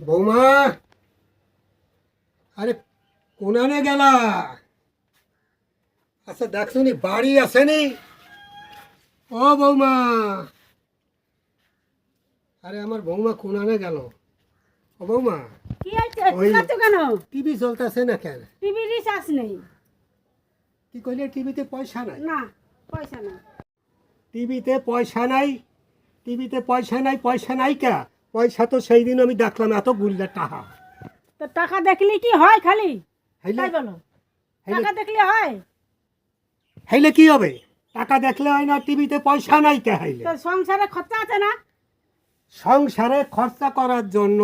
বৌমা, আরে কোনানে গেলা? আচ্ছা দেখছনি বাড়ি আসেনি? ও বৌমা, আরে আমার বৌমা কোনানে গেল? ও বৌমা, কি হয়েছে? ওই চিল্লাচ্ছ কেন? টিভি চলতেছে না কেন? টিভি রিচার্জ নেই। কি কইলে টিভিতে পয়সা নাই? না, পয়সা না। টিভিতে পয়সা নাই? টিভিতে পয়সা নাই, পয়সা নাই কে? পয়সা তো সেই দিন আমি দেখলাম এত গুল্লা টাহা। তো টাকা দেখলে কি হয় খালি? হেলে তাই বলো, হেলে টাকা দেখলে হয়? হেলে কি হবে? টাকা দেখলে হয় না? টিভিতে পয়সা নাই কে হাইলে? তো সংসারে খরচা আছে না? সংসারে খরচা করার জন্য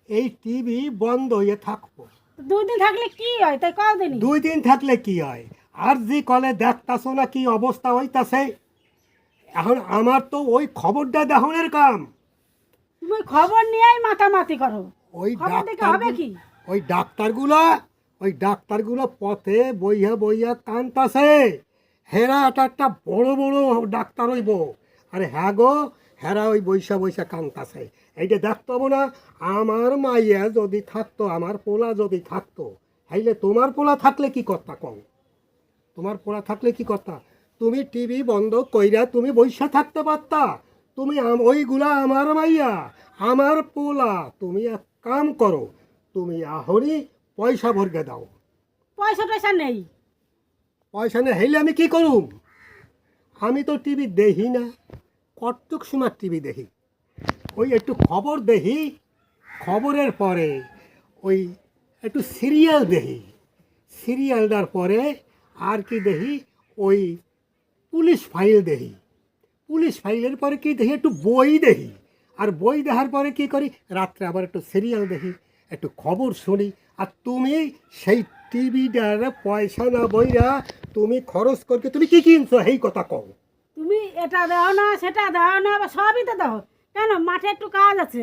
এই টিভি বন্ধ হয়ে থাকবো। তো 2 দিন থাকলে কি হয়? তাই কদিনই 2 দিন থাকলে কি হয়? আর যে কলে দেখতাছো না কি অবস্থা হইতাছে। এখন আমার তো ওই খবরটা দেখানোর কাম। তুমি খবর নিয়েই মাতামাতি করো। ওই খবর দেখে হবে কি? ওই ডাক্তারগুলো ওই ডাক্তারগুলো পথে বইয়া বইয়া কানতাছে। হেরা একটা বড় বড় ডাক্তার হইব। আরে হ্যাঁ গো, হেরা ওই বৈশা বৈশা কানতাছে। এইটা দেখতে হবো না? আমার মাইয়া যদি থাকতো, আমার পোলা যদি থাকতো, হাইলে তোমার পোলা থাকলে কি করতা কও? তোমার পোলা থাকলে কি করতা? তুমি টিভি বন্ধ কইরা তুমি বৈশা থাকতে পারতা। তুমি ওইগুলা আমার মাইয়া, আমার পোলা। তুমি এক কাম করো, তুমি আহরি পয়সা ভরকে দাও। পয়সা টয়সা নেই। পয়সা নেই হইলে আমি কি করুম? আমি তো টিভি দেখি না। কতটুক সময় টিভি দেখি? ওই একটু খবর দেখি, খবরের পরে ওই একটু সিরিয়াল দেখি, সিরিয়ালটার পরে আর কি দেখি? ওই পুলিশ ফাইল দেখি, পুলিশ ফাইলের পরে কি দেখি? একটু বই দেখি। আর বই দেখার পরে কি করি? রাত্রে আবার একটু সিরিয়াল দেখি, একটু খবর শুনি। আর তুমি সেই টিভিটার পয়সা না বইরা তুমি খরচ করকে তুমি কি কিনছো এই কথা কও? তুমি এটা দাও না, সেটা দাও না, বা সবই তো দাও। কেন? মাঠে একটু কাজ আছে।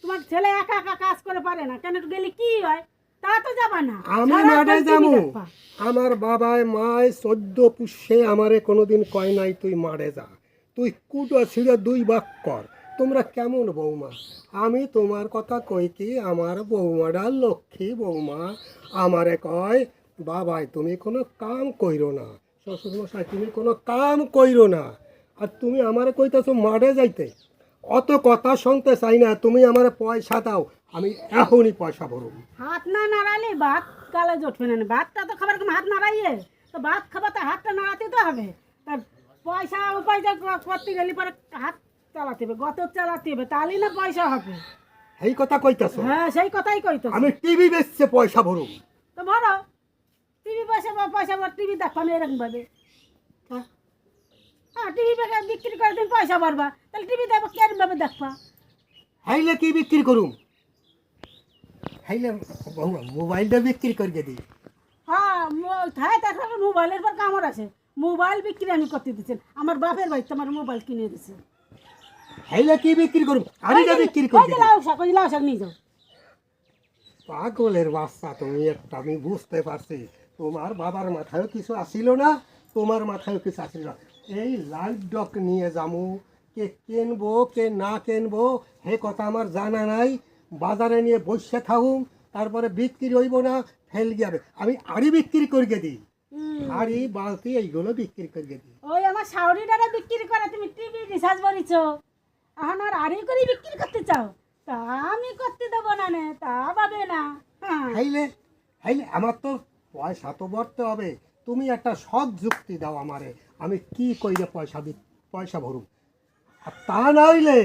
তোমার ছেলে একা একা কাজ করে পারে না। কেন? একটু গেলে কি হয়? তা তো যাবা না। আমি সারাক্ষণ মাঠে TV যাবো? দেখবা। আমার বাবায় মায় 14 পুষ্যে আমারে কোনোদিন কয় নাই তুই মাঠে যা, তুই কুটো ছিঁড়ে 2 ভাগ কর। তোমরা কেমন বৌমা? আমি তোমার কথা কই কি, আমার বৌমাটা লক্ষ্মী বৌমা। আমারে কয়, বাবাই তুমি কোনো কাম কইরো না, শ্বশুরমশাই তুমি কোনো কাম কইরো না। আর তুমি আমারে কইতেছো মাঠে যাইতে। অত কথা শুনতে চাই না, তুমি আমারে পয়সা দাও, আমি এখনই পয়সা ভরুম। হাত না নাড়ালে ভাত গালে জটবে না। ভাতটা তো খাবার হাত নাড়াইয়ে, তো ভাত খাবার তো হাতটা নাড়াতে তো হবে। তা পয়সা উপার্জন করতে গেলে পরে হাত চালাতে হবে, গত চালাতে হবে, তাহলেই না পয়সা হবে। এই কথা কইতাছো? হ্যাঁ, সেই কথাই কইতো। আমি টিভি বেচছে পয়সা ভরুম। তো বলো, টিভি পয়সা পয়সা টিভি দেখবা না এরকম ভাবে? হ্যাঁ, টিভি বিক্রি করে তুমি পয়সা পারবা, তাহলে টিভি দেখবো কেরম ভাবে দেখবা? হাইলে কি বিক্রি করুম? হাইলে বৌমা মোবাইলটা বিক্রি করিয়ে দিই। হ্যাঁ, হ্যাঁ, দেখো মোবাইলের পর কামড় আছে। মোবাইল বিক্রি আমি করতে দিচ্ছেন। আমার বাপের ভাই তোমার মোবাইল কিনে দিচ্ছে। হাইলে কি বিক্রি করুম? আমি যা বিক্রি ওই করিয়ে যে দিই। লাউ শাক নিয়ে যাও। পাগলের বাচ্চা তুমি একটা, আমি বুঝতে পারছি। তোমার বাবার মাথায়ও কিছু আসিল না, তোমার মাথায়ও কিছু আসিল না। এই লাইভ ডক নিয়ে যামু, কে কিনবো কে না কিনবো হে কথা আমার জানা নাই। বাজারে নিয়ে বসে থাকুম, তারপরে বিক্রি হইব না, ফেল যাবে। আমি আড়ি বিক্রি করিয়ে দিই, হাড়ি বালতি এইগুলো বিক্রি করিয়ে দিই। ওই আমার শাওরিটারে বিক্রি করে তুমি টিভি রিচার্জ করিছ, এখন আর আড়ি করে বিক্রি করতে চাও? তা আমি করতে দেবো না, নে তা পাবে না। হ্যাঁ, হাইলে হাইলে আমার তো পয়সা তো ভরতে হবে। তুমি একটা সৎ যুক্তি দাও আমারে, আমি কি কইরে পয়সা ভরুম। আর তা নইলে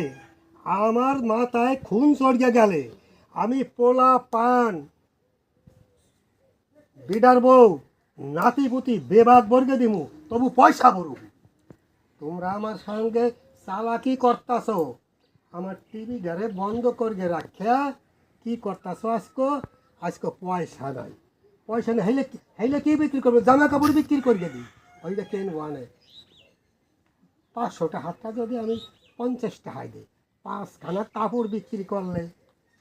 আমার মাথায় খুন চড়িয়ে গেলে আমি পোলা পান বিডার বউ নাতি পুতি বেবাক বর্গে দিমু, তবু পয়সা ভরুম। তোমরা আমার সঙ্গে চালাকি করতাছ। আমার টিভি ঘরে বন্ধ করিয়ে রাখিয়া কি করতাছ? আজকে পয়সা নাই, পয়সা নেই। হাইলে কি বিক্রি করবে? জামা কাপড় বিক্রি করিয়ে দিই, ওইটা কিনবো আনে। 500 টাকা যদি আমি 50 টাকায় দিই, 5খানা কাপড় বিক্রি করলে,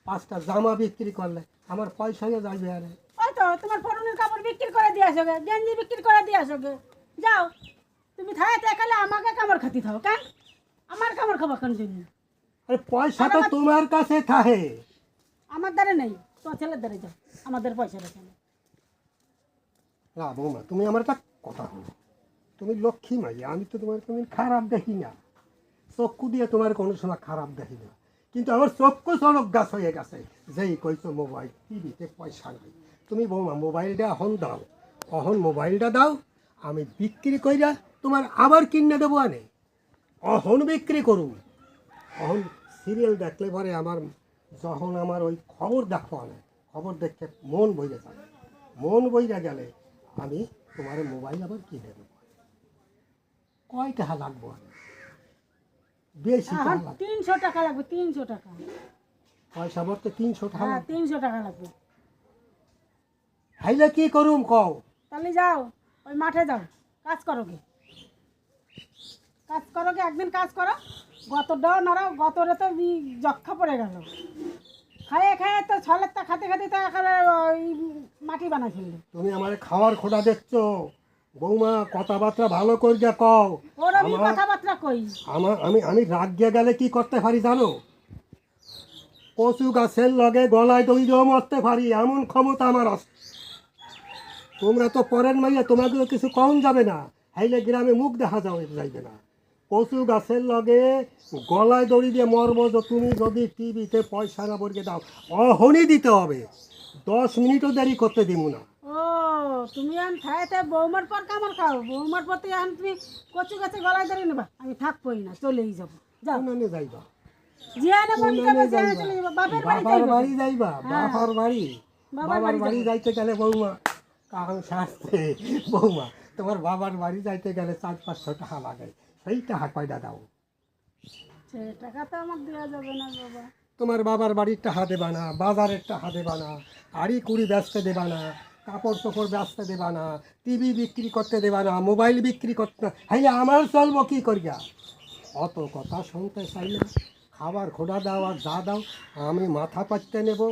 5টা জামা বিক্রি করলে আমার পয়সা হয়ে যাবে। আরে ওই তো তোমার পরনের কাপড় বিক্রি করে দিয়ে আসোগে, গেঞ্জি বিক্রি করে দিয়ে আসোগে। যাও, তুমি থায় দেখালে আমাকে কামড় খাতি থাও কেন? আমার কামড় খাবো কেন জন্য? আরে পয়সা তো তোমার কাছে থাকে। আমার দ্বারে নেই, তোমার ছেলের দ্বারে যাও, আমাদের পয়সা রেখে নেই। না বৌমা, তুমি আমার একটা কথা বলো, তুমি লক্ষ্মী মাইয়া, আমি তো তোমার কোনোদিন খারাপ দেখি না, চক্ষু দিয়ে তোমার কোনো সময় খারাপ দেখি না, কিন্তু আমার চক্ষু চলক গাছ হয়ে গেছে যেই কইছো মোবাইল টিভিতে পয়সা নাই। তুমি বৌমা মোবাইলটা এখন দাও, অহন মোবাইলটা দাও, আমি বিক্রি কইরা তোমার আবার কিনে দেবো আনে, অহন বিক্রি করুন। অহন সিরিয়াল দেখলে পরে আমার যখন আমার ওই খবর দেখো আনে, খবর দেখে মন বইরে যাবে, মন বইরা গেলে আমি তোমার মোবাইল আবার কিনে দেবো। কয় টাকা লাগবো আমি? বেশি টাকা লাগবে, 300 টাকা লাগবে, 300 টাকা। পয়সা বলতে 300 টাকা হ্যাঁ লাগবে। 300 টাকা লাগবে। হাইলে কি করুম কও? তাহলে যাও, ওই মাঠে যাও, কাজ করো গে, কাজ করো গে, একদিন কাজ করো, গতটাও নাড়াও, গতরে তো যক্ষা পড়ে গেল, খাইয়ে খাইয়ে তো ছলেরটা খাতে খাতে তো একেবারে ওই মাটি বানাই ফেললো। তুমি আমার খাওয়ার খোঁড়া দেখছো বৌমা, কথাবার্তা ভালো করিয়া কও। ওর আমি কথাবার্তা কই, আমি রাগিয়া গেলে কি করতে পারি জানো? কচু গাছের লগে গলায় দড়িও মরতে পারি, এমন ক্ষমতা আমার আছে। তোমরা তো পরের মাইয়া, তোমাকেও কিছু কম যাবে না, হাইলে গ্রামে মুখ দেখা যাইবে না। কচু গাছের লগে গলায় দড়ি দিয়ে মরবো, যে তুমি যদি টিভিতে পয়সা না বরিয়ে দাও, অহনই দিতে হবে, 10 মিনিটও দেরি করতে দিব না। ও তুমি এখন খাইতে বৌমার পর কামার খাও, বৌমার পর এখন তুমি কচু গাছে গলায় ধরে নেবা, আমি থাকবোই না, চলেই যাবো, যাও কোনানে যাইবা? জিয়ানে মন যাবে, জিয়ানে চলে যাবো, বাপের বাড়ি বাবার যাইবে। বাড়ি যাইবা? বাবার বাড়ি, বাবার বাবার বাড়ি যাবে। যাইতে গেলে বৌমা কারণ শাস্তে বৌমা, তোমার বাবার বাড়ি যাইতে গেলে 400-500 টাকা লাগে, সেই টাকা কয়টা দাও? সে টাকা তো আমার দেওয়া যাবে না বাবা। তোমার বাবার বাড়ির টাকা দেবা না, বাজারের টাকা দেবা না, আড়ি কুড়ি বেচতে দেবা না, কাপড় চোপড় বেচতে দেবা না, টিভি বিক্রি করতে দেবা না, মোবাইল বিক্রি করতে না, হ্যাঁ আমার চলবো কি করিয়া? অত কথা শুনতে চাই না, খাবার খোঁড়া দাও আর যা দাও আমি মাথা পাততে নেব,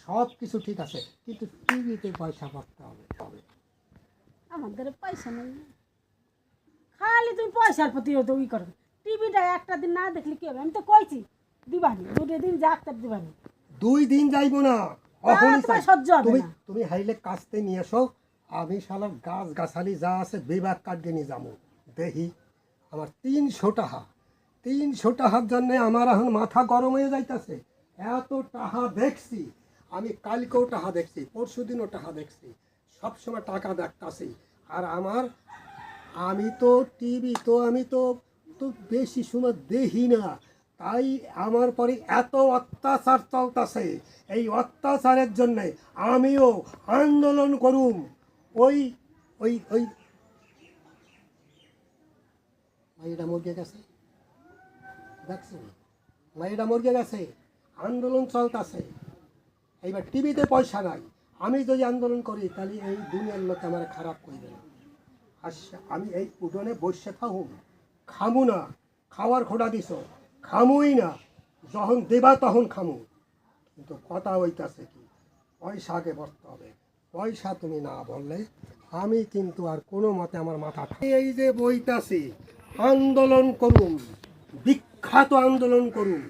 সব কিছু ঠিক আছে, কিন্তু টিভিতে পয়সা পাততে হবে। আমাদের পয়সা নেই, খালি তুমি পয়সার প্রতি তো ই করবে, টিভিটা একটা দিন না দেখলে কি হবে? আমি তো কইছি দিবানি, 2 দিন যাক তার দিবানি। 2 দিন যাইবো না, অহনই তোমার চাই। সহ্য হবে তুমি না। তুমি হাইলে কাস্তে নিয়ে এসো, আমি শালা গাছ গাছালি যা আছে বিভাগ কাটিয়ে নিয়ে যাবো, দেখি আমার 300 টাকা, 300 টাকার জন্যে আমার এখন মাথা গরম হয়ে যাইতেছে। এত টাকা দেখছি আমি, কালকেও টাকা দেখছি, পরশু দিনও টাকা দেখছি, সবসময় টাকা দেখতাছি। আর আমি তো টিভি তো আমি তো তো বেশি সময় দেখি না, তাই আমার পরে এত অত্যাচার চলতেছে। এই অত্যাচারের জন্যে আমিও আন্দোলন করুম। ওই ওই ওই মাইটা মরিয়ে গেছে, দেখছেন মাইটা মরিয়ে গেছে, আন্দোলন চলতেছে। এইবার টিভিতে পয়সা নাই, আমি যদি আন্দোলন করি তাহলে এই দুনিয়ার লোক আমার খারাপ করবে না। আচ্ছা আমি এই উঠোনে বসে থাকুম, খামু না, খাওয়ার খোঁড়া দিছ খামুই না, যখন দেবা তখন খামু, কিন্তু কথা হইতাছে কি পয়সা আগে বসতে হবে, পয়সা তুমি না বললে আমি কিন্তু আর কোনো মতে আমার মাথা এই যে বইতাছি, আন্দোলন করুন, বিখ্যাত আন্দোলন করুন।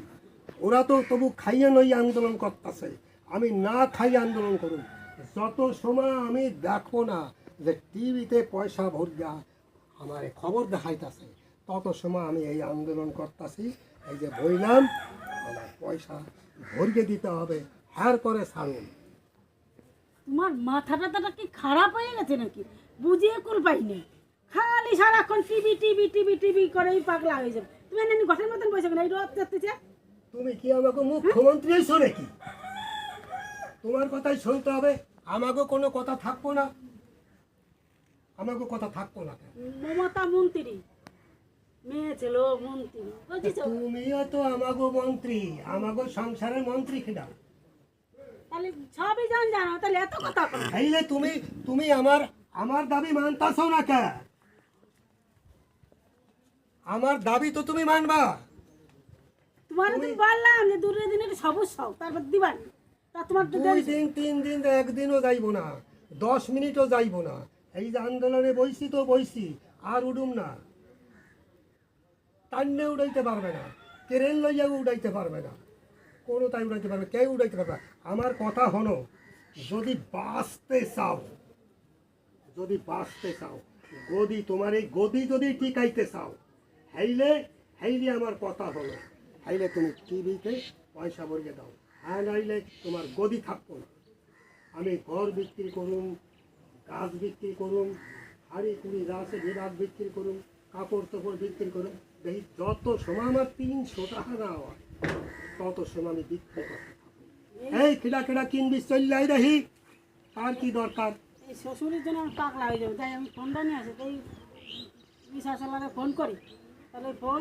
ওরা তো তবু খাইয়ে নই আন্দোলন করতেছে, আমি না খাই আন্দোলন করুন। যত সময় আমি দেখো না যে টিভিতে পয়সা ভরিয়া আমার খবর দেখাইতেছে, তত সময় আমি এই আন্দোলন করতেছি। এই যে বইলাম আমার পয়সা ভরিয়ে দিতে হবে, হার করে ছাড়ুন। তোমার মাথাটা কি খারাপ হয়ে গেছে নাকি? বুঝিয়ে কুল পাইনি, খালি সারাক্ষণ টিভি টিভি টিভি টিভি করেই পাগলা হয়ে যাবে। তুমি এনে ঘটের মতন বসে কেন, এই রোদ যাচ্ছে। তুমি কি আমাকে মুখ্যমন্ত্রী শোনে কি? তোমার কথাই শুনতে হবে, আমাকে কোনো কথা থাকবো না, আমাকে কথা থাকবো না। মমতা মন্ত্রী মেয়ে ছিল মন্ত্রী, বুঝেছো? তুমিও তো আমাকে মন্ত্রী, আমাকে সংসারের মন্ত্রী কিনা? তাহলে সবই জানো, তাহলে এত কথা কেন? তাইলে তুমি তুমি আমার আমার দাবি মানতাছো না কে? আমার দাবি তো তুমি মানবা। তোমার তুমি বললাম যে 2 দিনের সবুজ সব, তারপর দিবানি, তা তোমার তো 2 দিন 3 দিন একদিনও যাইবো না, 10 মিনিটও যাইবো না। এই যে আন্দোলনে বইছি তো বইছি, আর উডুম না, টান্নে উড়াইতে পারবে না, ট্রেন লইয়া উড়াইতে পারবে না, কোনো তাই উড়াইতে পারবে, কেউ উড়াইতে পারবে না। আমার কথা হলো, যদি বাঁচতে চাও, যদি বাঁচতে চাও, গদি তোমার এই গদি যদি টিকাইতে চাও, হাইলে হাইলে আমার কথা হলো, হাইলে তুমি টিভিতে পয়সা ভরিয়ে দাও, হ্যাঁ নাইলে তোমার গদি থাকবো না। আমি ঘর বিক্রি করুন, গাছ বিক্রি করুন, হাড়ি কুড়ি গাছে বিরাট বিক্রি করুন, কাপড় টাপড় বিক্রি করুন, দেখি যত সময় আমার 300 টাকা না হয় তত সময় আমি বিক্রি করতে থাকবো। এই কিনা কিনা কিনবি চললাই দেখি, আর কি দরকার? এই শ্বশুরের জন্য আমি পাগলা হয়ে যাবো, তাই আমি ফোনটা নিয়ে আসি, তাই রিসার্চালারে ফোন করি, তাহলে ফোন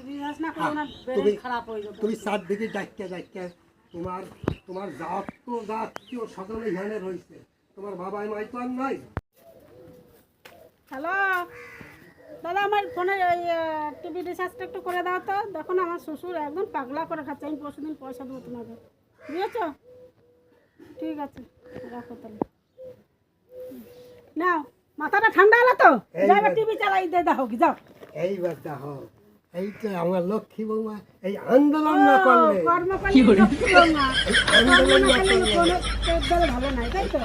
রিসার্চ না করে ওনার ব্রেন খারাপ হয়ে যাবে। তুমি চারদিকে ডাক্কা তোমার তোমার জাতীয় সকলে এখানে রয়েছে, তোমার বাবাই মাই তো আর নাই। হ্যালো দাদা, আমার ফোনে ওই টিভি রিচার্জটা একটু করে দাও তো, দেখো না আমার শ্বশুর একদম পাগলা করে খাচ্ছে, আমি পরশুদিন পয়সা দেবো তোমাকে, বুঝেছ? ঠিক আছে, রাখো তাহলে। নাও, মাথাটা ঠান্ডা হলো তো, যাবে টিভি চালাই দিয়ে দাও কি, যাও। এইবার দেখো, এই তো আমার লক্ষ্মী বৌমা, এই আন্দোলন না করলে, কর্ম করলে লক্ষ্মী বৌমা, আন্দোলন না কর্ম না করলে করলে কোনো পেট ভালো নাই, তাই তো?